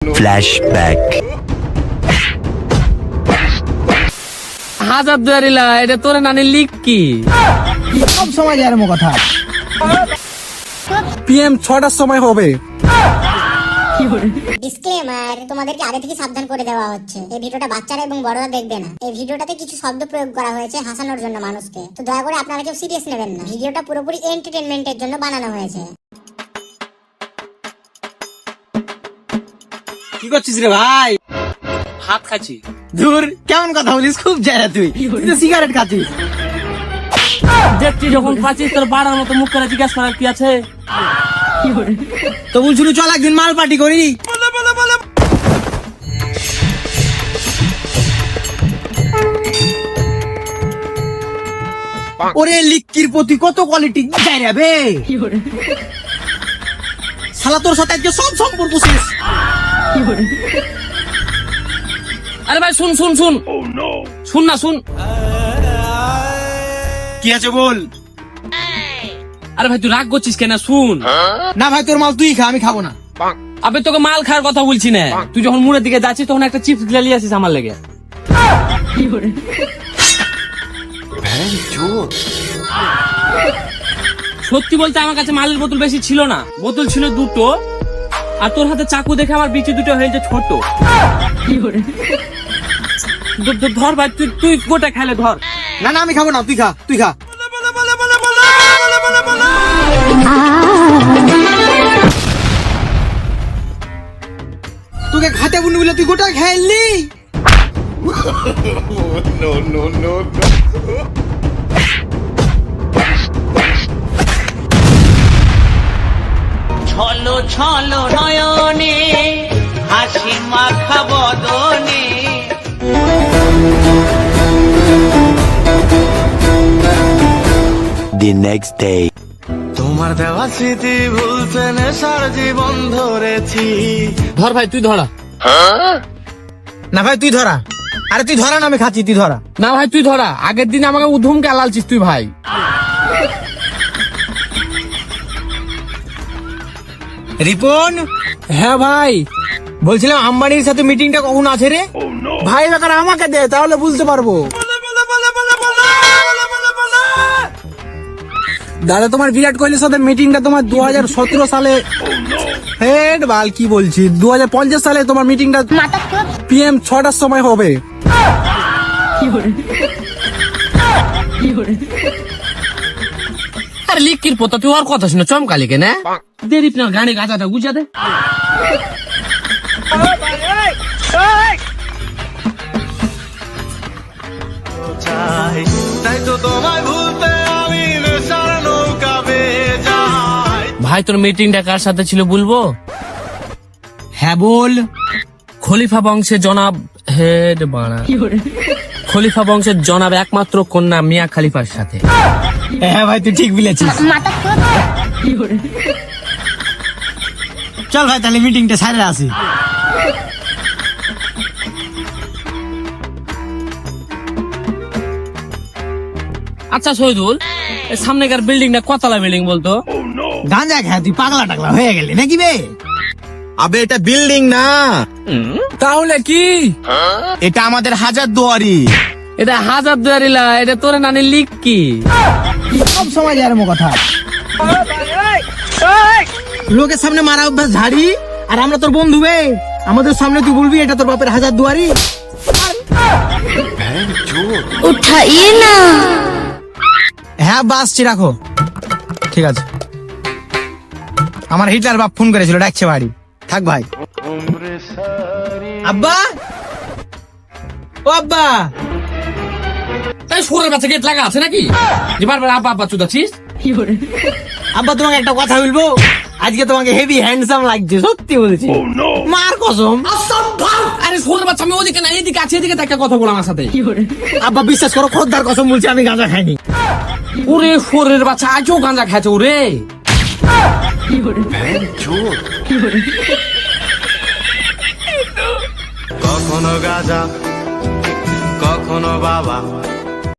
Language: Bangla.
ফ্ল্যাশব্যাক। হাজার দুয়ারিলা এটা তোর নানি লিখ কি সব সময় যার মো কথা PM 6টার সময় হবে। ডিসক্লেমার, তোমাদেরকে আগে থেকে সাবধান করে দেওয়া হচ্ছে এই ভিডিওটা বাচ্চারা এবং বড়রা দেখবে না। এই ভিডিওটাতে কিছু শব্দ প্রয়োগ করা হয়েছে হাসানোর জন্য মানুষকে, তো দয়া করে আপনারা কেউ সিরিয়াস নেবেন না। ভিডিওটা পুরোপুরি এন্টারটেইনমেন্টের জন্য বানানো হয়েছে। কি করছিস রে ভাই? হাত খাচ্ছি। দূর, কেমন কথা বলিস? খুব যারা তুই তো সিগারেট খাচ্ছিস। দেখছি যখন খাচ্ছিস তোর বাড়ার মতো মুখ করে জিজ্ঞাসা করার কি আছে? তো বলছিল চল একদিন মাল পার্টি করি। ওরে লিক্কির প্রতি কত কোয়ালিটি যাই রে শালা, তোর সাথে আজকে সব সম্পর্ক শেষ। আরে ভাই শুন শুন শুন শুন না শুন। কি আছে বল? আরে ভাই তুই রাগ করছিস কেন? শুন না ভাই, তোর মাল তুই খা, আমি খাবো না। আবে তোকে মাল খাওয়ার কথা বলছি না। তুই যখন মুড়ের দিকে যাচ্ছিস তখন একটা চিপস গিলে আসিস আমার লেগে। সত্যি বলতে আমার কাছে মালের বোতল বেশি ছিল না, বোতল ছিল দুটো। আর তোর হাতে চাকু দেখে আমার বিচি দুটো হয়েছে ছোট। ধর ভাই, তুই তুই গোটা খেলে ধর। না না, আমি খাবো না, তুই খা, তুই খা। তোকে খাতে বুনি বলে তুই গোটা খাইলি? ছলো ছলো নয়নে হাসি মাখা বদনে The next day. তোমার দেওয়া স্মৃতি ভুলতে নেশার জীবন ধরেছি। ধর ভাই তুই ধরা। না ভাই তুই ধরা। আরে তুই ধরা না, আমি খাচ্ছি, তুই ধরা। না ভাই তুই ধরা। আগের দিন আমাকে উধুমকে আলালছিস তুই ভাই। রিপন, হ্যাঁ ভাই, বলছিলাম আম্বানির সাথে মিটিংটা কখন আছে রে? ভাই বেকার আমাকে দে, তাহলে বুঝতে পারবো। দাদা তোমার বিরাট কোহলির সাথে মিটিংটা তোমার 2017 সালে হেড বাল কি বলছি 2050 সালে তোমার মিটিংটা PM 6টার সময় হবে। আরে লিখির পোতা তুই আর কথা শুনে চমকালি কেন? দেরি না গানে গাঁজাটা গুজা দে। চাই তাই তো তোমায় ভুলতে আমি নেশার নৌকা বেয়ে যাই। ভাই তোর মিটিংটা কার সাথে ছিল বলবো? হ্যাঁ বল। খলিফা বংশের জনাব হেড বাড়া। খলিফা বংশের জনাব একমাত্র কন্যা মিয়া খলিফার সাথে। হ্যাঁ ভাই তুই ঠিক বলেছিস। চল ভাই তাহলে মিটিংটা সারে আসি। আচ্ছা শহীদুল, সামনেকার বিল্ডিংটা কতলা বিল্ডিং বলতো? গাঁজা খায় তুই পাগলা টাগলা হয়ে গেলি নাকি বে? আবে এটা বিল্ডিং না, তাহলে কি? এটা আমাদের হাজার দুয়ারি। এটা হাজার দুয়ারিলা এটা তোর নানি লিখ কি সব সময় যার মো কথা লোকের সামনে মারা অভ্যাস ঝাড়ি, আর আমরা তোর বন্ধু বে, আমাদের সামনে তুই বলবি এটা তোর বাপের হাজার দুয়ারি? উঠাইয়ে না। হ্যাঁ বাসছি, রাখো। ঠিক আছে, আমার হিটলার বাপ ফোন করেছিল, ডাকছে বাড়ি। থাক ভাই। আব্বা, ও আব্বা। এই শোরের বাচ্চা গেট লাগা আছে নাকি? যে বারবার আব্বা আব্বা চুদাচ্ছিস? আব্বা তোমাকে একটা কথা বলবো, আজকে তোমাকে হেভি হ্যান্ডসাম লাগছে, সত্যি বলছি। মার কসম। আরে শোরের বাচ্চা আমি ওদিকে না এদিকে আছে, এদিকে একটা কথা বল আমার সাথে। আব্বা বিশ্বাস করো, খোদ্দার কসম বলছি, আমি গাঁজা খাইনি। ওরে শোরের বাচ্চা আজও গাঁজা খাচ্ছে ওরে। কখনো গাজা, কখনো বাবা,